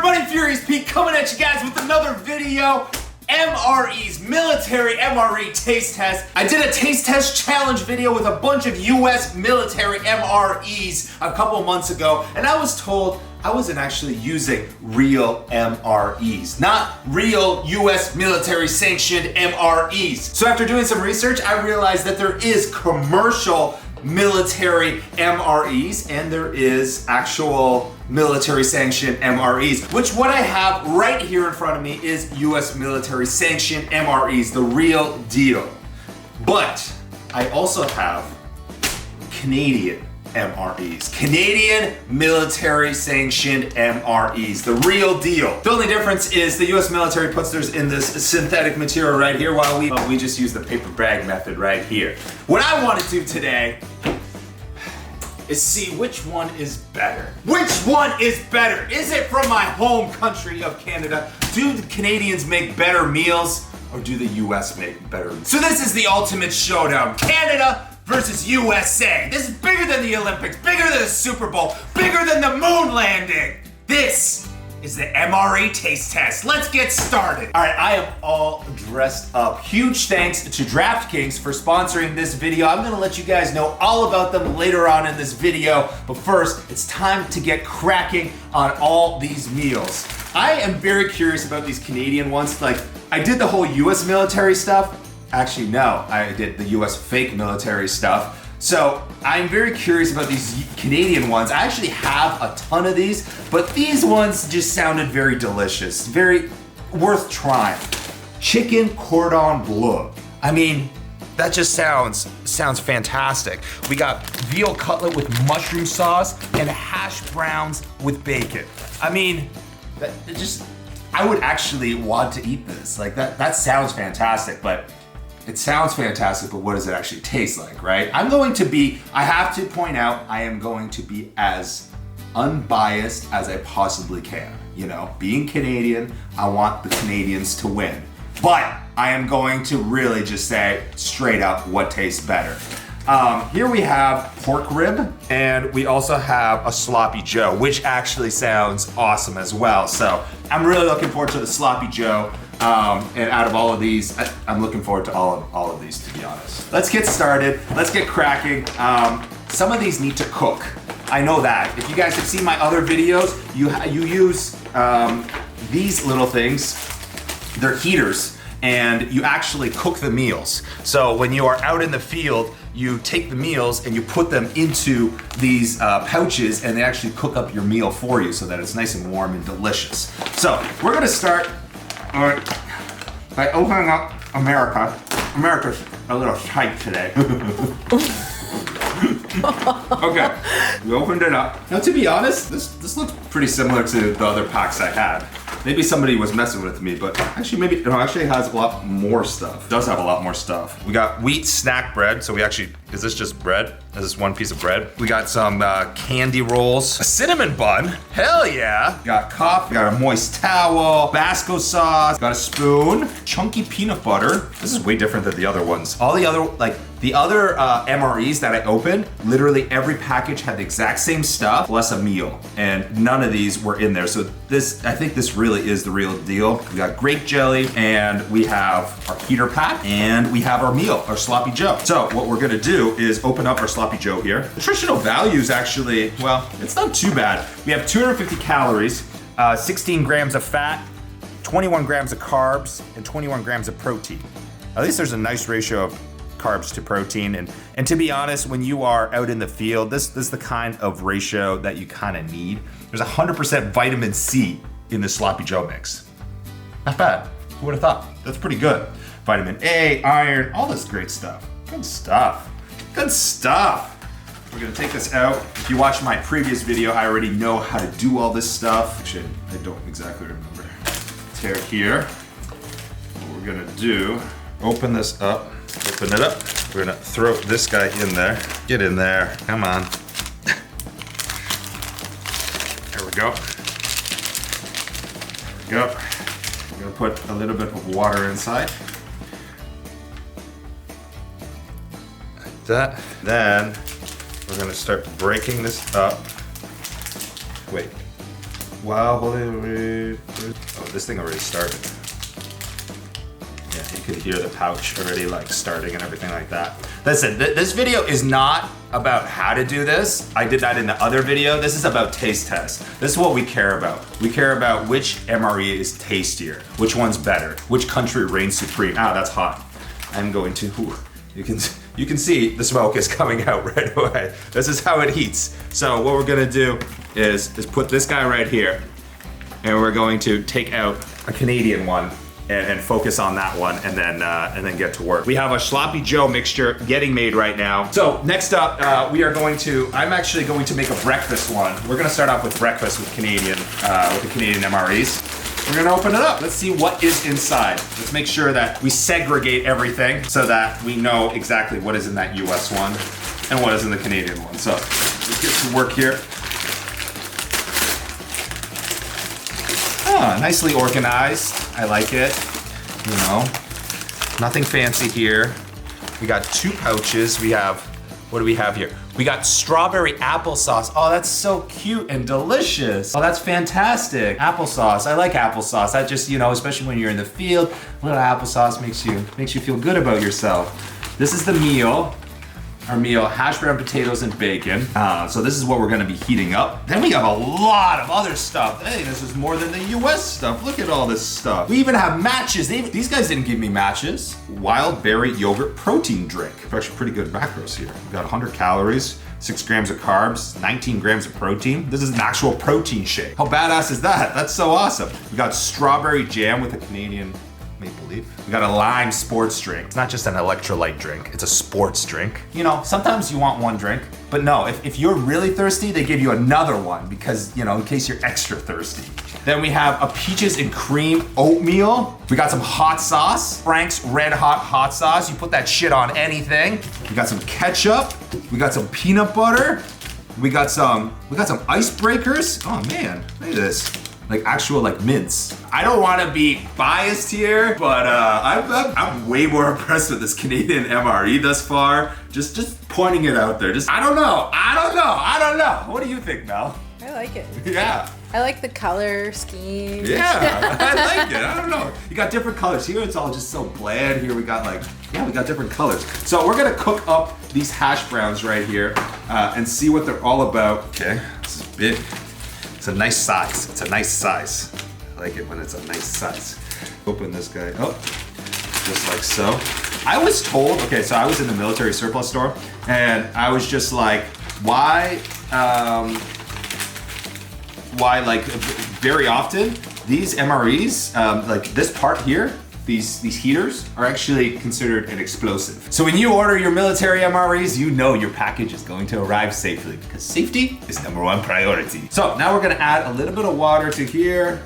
everybody? Furious Pete coming at you guys with another video. MREs, military MRE taste test. I did a taste test challenge video with a bunch of US military MREs a couple months ago, and I was told I wasn't actually using real MREs, not real US military sanctioned MREs. So after doing some research, I realized that there is commercial military MREs and there is actual military sanctioned MREs, which what I have right here in front of me is US military sanctioned MREs, the real deal. But I also have Canadian MREs, Canadian military sanctioned MREs, the real deal. The only difference is the US military puts theirs in this synthetic material right here while we just use the paper bag method right here. What I want to do today is see which one is better. Which one is better? Is it from my home country of Canada? Do the Canadians make better meals or do the US make better meals? So this is the ultimate showdown. Canada versus USA. This is bigger than the Olympics, bigger than the Super Bowl, bigger than the moon landing. This is the MRE taste test. Let's get started. All right, I am all dressed up. Huge thanks to DraftKings for sponsoring this video. I'm gonna let you guys know all about them later on in this video, but first, it's time to get cracking on all these meals. I am very curious about these Canadian ones. Like, I did the whole US military stuff. Actually, no, I did the US fake military stuff. So I'm very curious about these Canadian ones. I actually have a ton of these, but these ones just sounded very delicious, very worth trying. Chicken cordon bleu. I mean, that just sounds fantastic. We got veal cutlet with mushroom sauce and hash browns with bacon. I mean, I would actually want to eat this. Like that sounds fantastic, but it sounds fantastic, but what does it actually taste like, right? I have to point out, I am going to be as unbiased as I possibly can. You know, being Canadian, I want the Canadians to win. But I am going to really just say straight up what tastes better. Here we have pork rib, and we also have a sloppy joe, which actually sounds awesome as well. So I'm really looking forward to the sloppy joe. And out of all of these, I'm looking forward to all of these, to be honest. Let's get started. Let's get cracking. Some of these need to cook. I know that. If you guys have seen my other videos, you use these little things. They're heaters, and you actually cook the meals. So when you are out in the field, you take the meals and you put them into these pouches, and they actually cook up your meal for you so that it's nice and warm and delicious. So we're gonna start by opening up America. America's a little tight today. Okay, we opened it up. Now, to be honest, this looks pretty similar to the other packs I had. Maybe somebody was messing with me, but actually it has a lot more stuff. It does have a lot more stuff. We got wheat snack bread, so is this just bread? Is this one piece of bread? We got some candy rolls, a cinnamon bun, hell yeah. We got coffee, we got a moist towel, Tabasco sauce, got a spoon, chunky peanut butter. This is way different than the other ones. All the other, the other MREs that I opened, literally every package had the exact same stuff, plus a meal, and none of these were in there. So I think this really is the real deal. We got grape jelly, and we have our heater pack, and we have our meal, our sloppy joe. So what we're gonna do is open up our sloppy joe here. Nutritional values actually, well, it's not too bad. We have 250 calories, 16 grams of fat, 21 grams of carbs, and 21 grams of protein. At least there's a nice ratio of carbs to protein, and to be honest, when you are out in the field, this is the kind of ratio that you kind of need. There's 100% vitamin C in the sloppy joe mix. Not bad. Who would have thought? That's pretty good. Vitamin A, iron, all this great stuff. Good stuff. Good stuff. We're gonna take this out. If you watched my previous video, I already know how to do all this stuff. Actually, I don't exactly remember. Tear it here. What we're gonna do, open this up. Open it up. We're gonna throw this guy in there. Get in there, come on. There we go. There we go. I'm gonna put a little bit of water inside. Like that. Then we're gonna start breaking this up. Wait. Wow, oh, this thing already started. Yeah, you could hear the pouch already like starting and everything like that. Listen, this video is not about how to do this. I did that in the other video. This is about taste test. This is what we care about. We care about which MRE is tastier, which one's better, which country reigns supreme. Ah, that's hot. I'm going to, you can see the smoke is coming out right away. This is how it heats. So what we're gonna do is put this guy right here, and we're going to take out a Canadian one and focus on that one, and then get to work. We have a Sloppy Joe mixture getting made right now. So next up, I'm actually going to make a breakfast one. We're gonna start off with breakfast with the Canadian MREs. We're gonna open it up. Let's see what is inside. Let's make sure that we segregate everything so that we know exactly what is in that US one and what is in the Canadian one. So let's get to work here. Ah, nicely organized. I like it. You know, nothing fancy here. We got 2 pouches. We have, what do we have here? We got strawberry applesauce. Oh, that's so cute and delicious. Oh, that's fantastic. Applesauce, I like applesauce. That just, you know, especially when you're in the field, a little applesauce makes you feel good about yourself. This is the meal. Our meal, hash brown potatoes and bacon. So this is what we're gonna be heating up. Then we have a lot of other stuff. Hey, this is more than the US stuff. Look at all this stuff. We even have matches. These guys didn't give me matches. Wild berry yogurt protein drink. It's actually pretty good macros here. We got 100 calories, 6 grams of carbs, 19 grams of protein. This is an actual protein shake. How badass is that? That's so awesome. We got strawberry jam with a Canadian maple leaf. We got a lime sports drink. It's not just an electrolyte drink, it's a sports drink. You know, sometimes you want one drink, but no, if you're really thirsty, they give you another one because, you know, in case you're extra thirsty. Then we have a peaches and cream oatmeal. We got some hot sauce, Frank's Red Hot sauce. You put that shit on anything. We got some ketchup. We got some peanut butter. We got some icebreakers. Oh man, look at this. Like actual like mints. I don't want to be biased here, but I'm way more impressed with this Canadian MRE thus far. Just pointing it out there. I don't know. What do you think, Mel? I like it. Yeah. I like the color scheme. Yeah, I like it. I don't know. You got different colors. Here it's all just so bland. Here we got we got different colors. So we're gonna cook up these hash browns right here and see what they're all about. Okay, this is big. It's a nice size. It's a nice size. I like it when it's a nice size. Open this guy up, just like so. I was told, okay, so I was in the military surplus store, and I was just like, why like very often these MREs, like this part here, these heaters are actually considered an explosive. So when you order your military MREs, you know your package is going to arrive safely because safety is #1 priority. So now we're gonna add a little bit of water to here.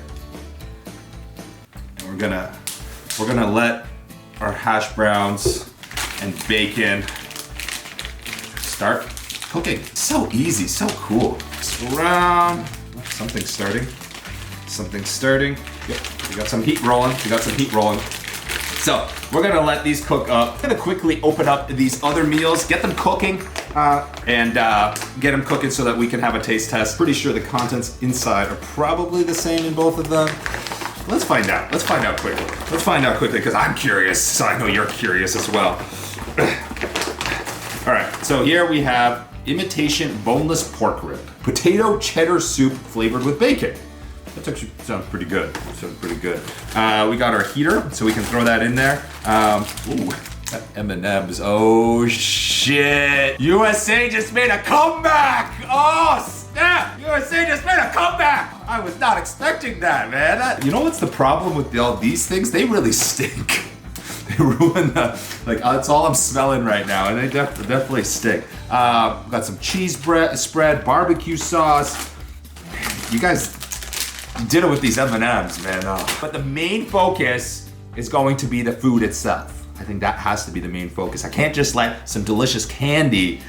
And we're gonna let our hash browns and bacon start cooking. So easy, so cool. Just around, something's starting. Yep, we got some heat rolling. So we're gonna let these cook up. I'm gonna quickly open up these other meals, get them cooking, and get them cooking so that we can have a taste test. Pretty sure the contents inside are probably the same in both of them. Let's find out. Let's find out quickly because I'm curious, so I know you're curious as well. All right, so here we have imitation boneless pork rib, potato cheddar soup flavored with bacon. That actually sounds pretty good. We got our heater, so we can throw that in there. Ooh, M&M's. Oh shit! USA just made a comeback! Oh snap! USA just made a comeback! I was not expecting that, man. You know what's the problem with all these things? They really stink. They ruin the, like, that's all I'm smelling right now, and they definitely stink. Got some cheese spread, barbecue sauce. You guys did it with these M&Ms, man. But the main focus is going to be the food itself. I think that has to be the main focus. I can't just let some delicious candy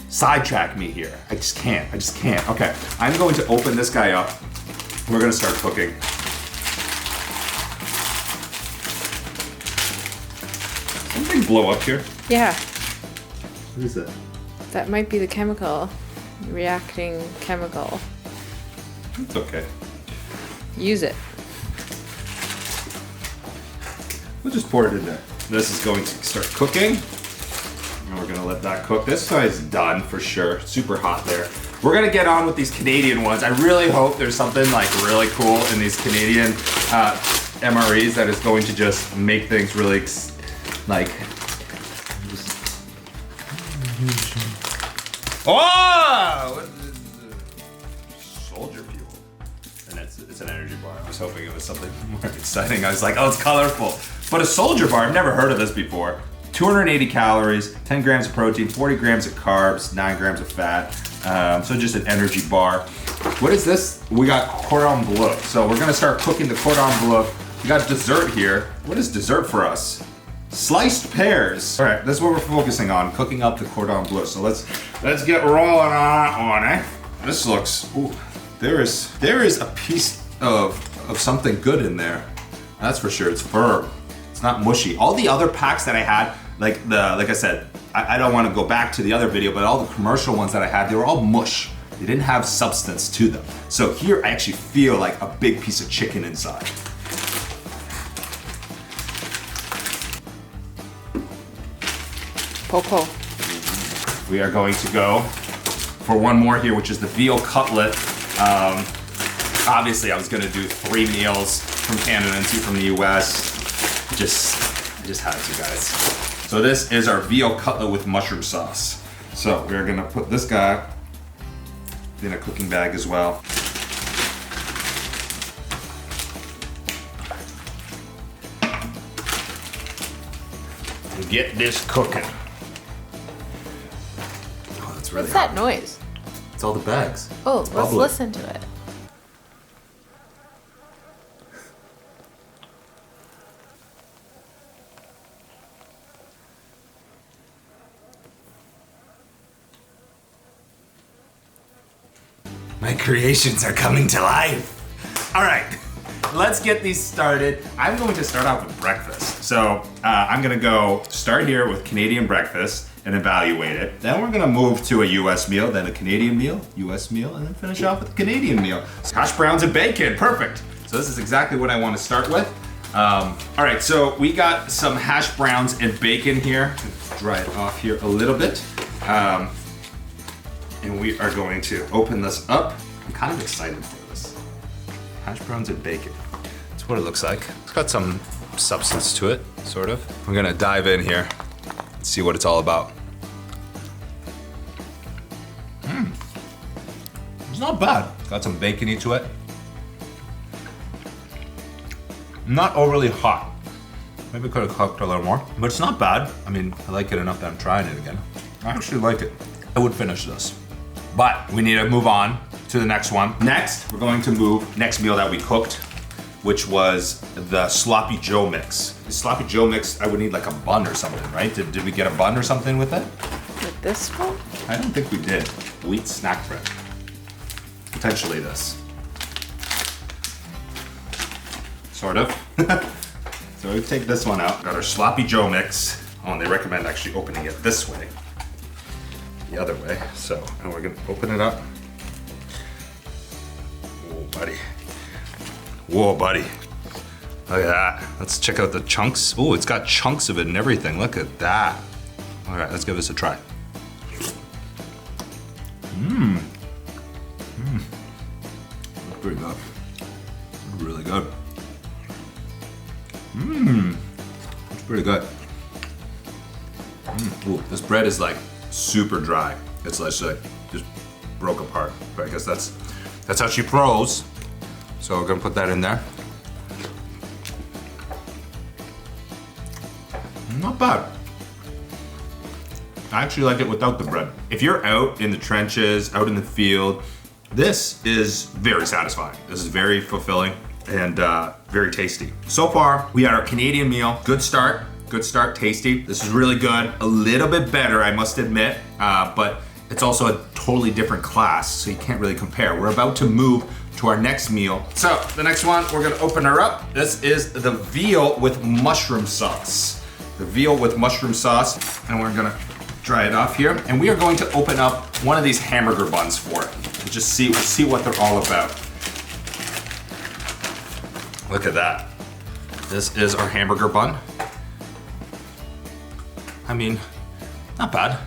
sidetrack me here. I just can't. Okay, I'm going to open this guy up. We're gonna start cooking. Something blow up here? Yeah. What is that? That might be the chemical. Reacting chemical. It's okay. Use it. We'll just pour it in there. This is going to start cooking. And we're gonna let that cook. This side's done for sure. Super hot there. We're gonna get on with these Canadian ones. I really hope there's something like really cool in these Canadian MREs that is going to just make things really like. Oh! Soldier fuel. And it's an energy bar. I was hoping it was something more exciting. I was like, oh, it's colorful. But a soldier bar, I've never heard of this before. 280 calories, 10 grams of protein, 40 grams of carbs, 9 grams of fat. So just an energy bar. What is this? We got cordon bleu. So we're gonna start cooking the cordon bleu. We got dessert here. What is dessert for us? Sliced pears. All right, that's what we're focusing on, cooking up the cordon bleu. So let's get rolling on it. This looks, ooh, there is a piece of something good in there. That's for sure. It's firm. It's not mushy. All the other packs that I had, like I said, I don't want to go back to the other video, but all the commercial ones that I had, they were all mush. They didn't have substance to them. So here I actually feel like a big piece of chicken inside. Poco. We are going to go for one more here, which is the veal cutlet. Obviously I was gonna do 3 meals from Canada and 2 from the US. I just had to, guys. So this is our veal cutlet with mushroom sauce. So we're gonna put this guy in a cooking bag as well. And get this cooking. Oh, that's really What's hot. that noise? It's all the bags. Oh, It's let's bubbly. listen to it. My creations are coming to life. All right, let's get these started. I'm going to start off with breakfast. So I'm gonna go start here with Canadian breakfast and evaluate it. Then we're gonna move to a US meal, then a Canadian meal, US meal, and then finish off with a Canadian meal. Hash browns and bacon, perfect. So this is exactly what I wanna start with. All right, so we got some hash browns and bacon here. Dry it off here a little bit. And we are going to open this up. I'm kind of excited for this. Hash browns and bacon. That's what it looks like. It's got some substance to it, sort of. We're gonna dive in here and see what it's all about. It's not bad. Got some bacony to it. Not overly hot. Maybe could have cooked a little more, but it's not bad. I mean, I like it enough that I'm trying it again. I actually like it. I would finish this. But we need to move on to the next one. Next, we're going to move next meal that we cooked, which was the Sloppy Joe mix. The Sloppy Joe mix, I would need like a bun or something, right? Did we get a bun or something with it? With this one? I don't think we did. Wheat snack bread. Potentially this. Sort of. So we take this one out. Got our Sloppy Joe mix. Oh, and they recommend actually opening it this way. The other way. So, and we're gonna open it up. Whoa, buddy. Whoa, buddy. Look at that. Let's check out the chunks. Oh, it's got chunks of it and everything. Look at that. All right, let's give this a try. That's pretty good. Really good. It's pretty good. Ooh, this bread is like super dry. It's like just broke apart. But I guess that's how she froze. So we're gonna put that in there. Not bad. I actually like it without the bread. If you're out in the trenches, out in the field, this is very satisfying. This is very fulfilling and very tasty. So far, we had our Canadian meal. Good start, tasty. This is really good. A little bit better, I must admit, but it's also a totally different class, so you can't really compare. We're about to move to our next meal. So the next one, we're gonna open her up. This is the veal with mushroom sauce. The veal with mushroom sauce, and we're gonna dry it off here. And we are going to open up one of these hamburger buns for it. And just see what they're all about. Look at that. This is our hamburger bun. I mean, not bad.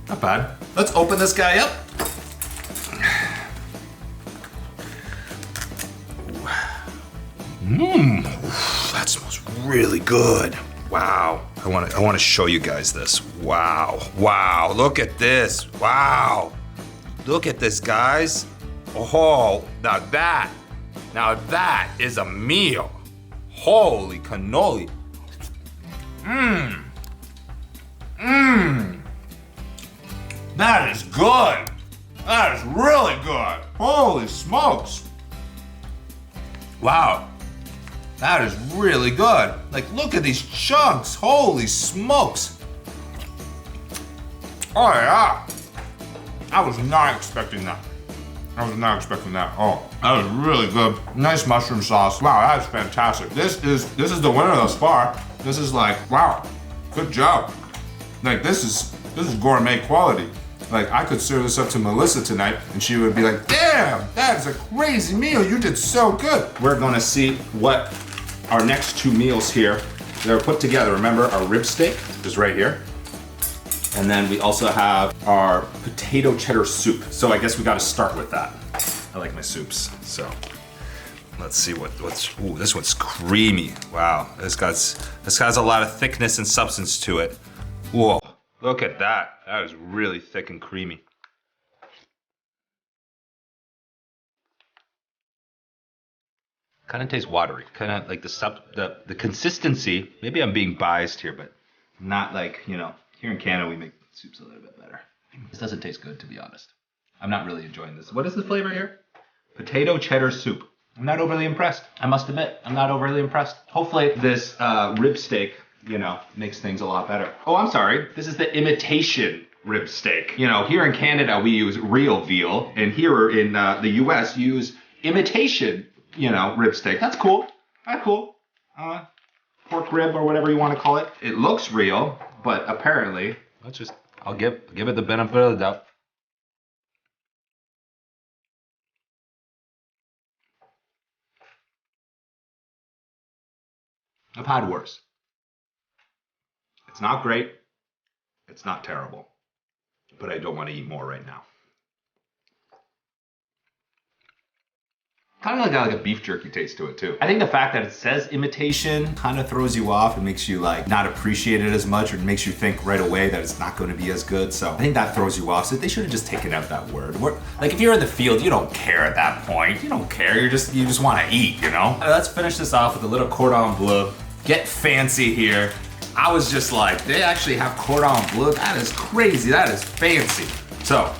Not bad. Let's open this guy up. Mmm, that smells really good. Wow, I want to show you guys this. Wow, wow, look at this. Wow, look at this, guys. Oh, now that is a meal. Holy cannoli. Mmm. Mmm. That is good. That is really good. Holy smokes. Wow. That is really good. Like, look at these chunks. Holy smokes. Oh yeah. I was not expecting that. I was not expecting that. Oh, that was really good. Nice mushroom sauce. Wow, that is fantastic. This is the winner thus far. This is like, wow, good job. Like, this is gourmet quality. Like, I could serve this up to Melissa tonight and she would be like, damn, that is a crazy meal. You did so good. We're gonna see what our next two meals here, they're put together. Remember, our rib steak is right here. And then we also have our potato cheddar soup. So I guess we gotta start with that. I like my soups, so. Let's see what's, ooh, this one's creamy. Wow, this has a lot of thickness and substance to it. Whoa, look at that. That is really thick and creamy. Kind of tastes watery. Kind of like the consistency. Maybe I'm being biased here, but not like, you know, here in Canada we make soups a little bit better. This doesn't taste good, to be honest. I'm not really enjoying this. What is the flavor here? Potato cheddar soup. I'm not overly impressed. I must admit, I'm not overly impressed. Hopefully this rib steak, you know, makes things a lot better. Oh, I'm sorry. This is the imitation rib steak. You know, here in Canada we use real veal, and here in the US you use imitation, you know, rib steak. That's cool. That's cool. Pork rib or whatever you want to call it. It looks real, but apparently, I'll give it the benefit of the doubt. I've had worse. It's not great. It's not terrible. But I don't want to eat more right now. Kind of got like a beef jerky taste to it too. I think the fact that it says imitation kind of throws you off and makes you like not appreciate it as much, or it makes you think right away that it's not going to be as good. So I think that throws you off. So they should have just taken out that word. Like if you're in the field, you don't care at that point. You don't care. You just want to eat, you know? Let's finish this off with a little cordon bleu. Get fancy here. I was just like, they actually have cordon bleu? That is crazy. That is fancy. So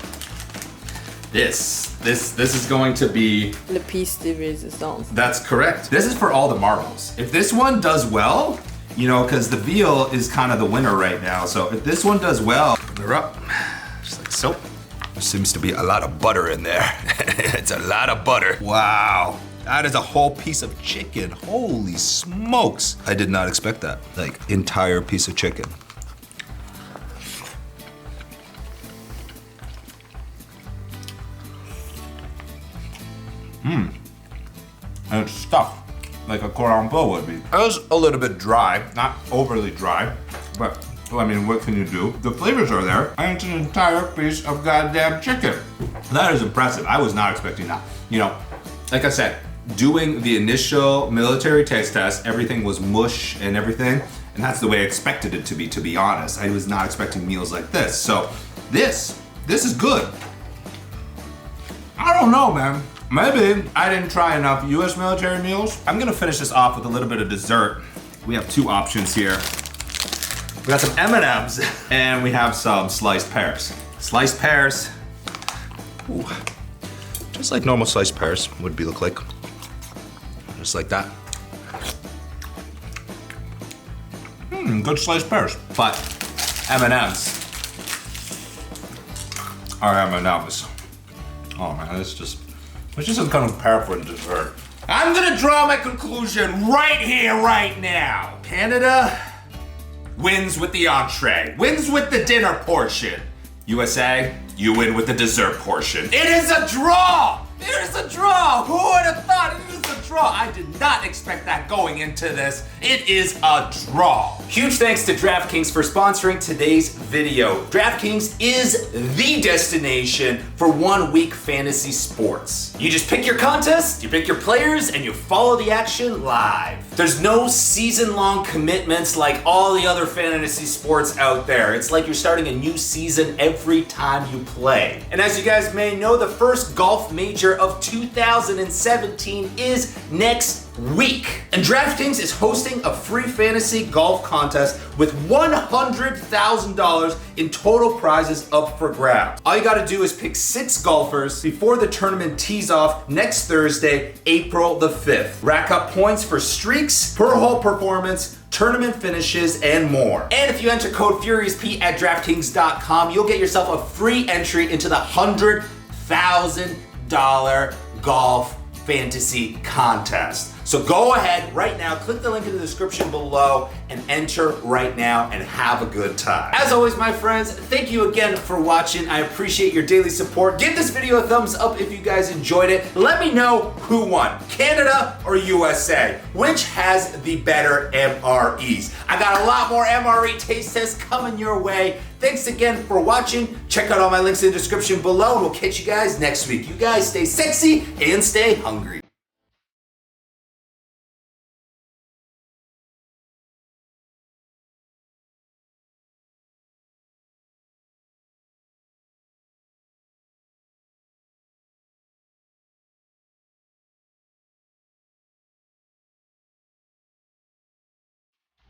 this is going to be Le piece de résistance. That's correct. This is for all the marbles. If this one does well, you know, because the veal is kind of the winner right now. So if this one does well, they're up, just like so. There seems to be a lot of butter in there. It's a lot of butter. Wow. That is a whole piece of chicken. Holy smokes. I did not expect that. Like, entire piece of chicken. Mmm. And it's stuffed like a cordon bleu would be. It was a little bit dry, not overly dry, but well, I mean, what can you do? The flavors are there, and it's an entire piece of goddamn chicken. That is impressive. I was not expecting that. You know, like I said, doing the initial military taste test, everything was mush and everything, and that's the way I expected it to be honest. I was not expecting meals like this. So this is good. I don't know, man. Maybe I didn't try enough US military meals. I'm gonna finish this off with a little bit of dessert. We have two options here. We got some M&Ms and we have some sliced pears. Sliced pears, ooh, just like normal sliced pears would look like. Just like that. Good sliced pears. But M&Ms are M&Ms. Oh man, it's just unprepared for dessert. I'm gonna draw my conclusion right here, right now. Canada wins with the entree, wins with the dinner portion. USA, you win with the dessert portion. It is a draw! There's a draw! Who would have thought it was a draw? I did not expect that going into this. It is a draw. Huge thanks to DraftKings for sponsoring today's video. DraftKings is the destination for 1 week fantasy sports. You just pick your contest, you pick your players, and you follow the action live. There's no season-long commitments like all the other fantasy sports out there. It's like you're starting a new season every time you play. And as you guys may know, the first golf major of 2017 is next week. And DraftKings is hosting a free fantasy golf contest with $100,000 in total prizes up for grabs. All you gotta do is pick 6 golfers before the tournament tees off next Thursday, April the 5th. Rack up points for streaks, per hole performance, tournament finishes, and more. And if you enter code FuriousP at DraftKings.com, you'll get yourself a free entry into the $100,000 golf fantasy contest. So go ahead right now, click the link in the description below and enter right now and have a good time. As always, my friends, thank you again for watching. I appreciate your daily support. Give this video a thumbs up if you guys enjoyed it. Let me know who won, Canada or USA. Which has the better MREs? I got a lot more MRE taste tests coming your way. Thanks again for watching. Check out all my links in the description below and we'll catch you guys next week. You guys stay sexy and stay hungry.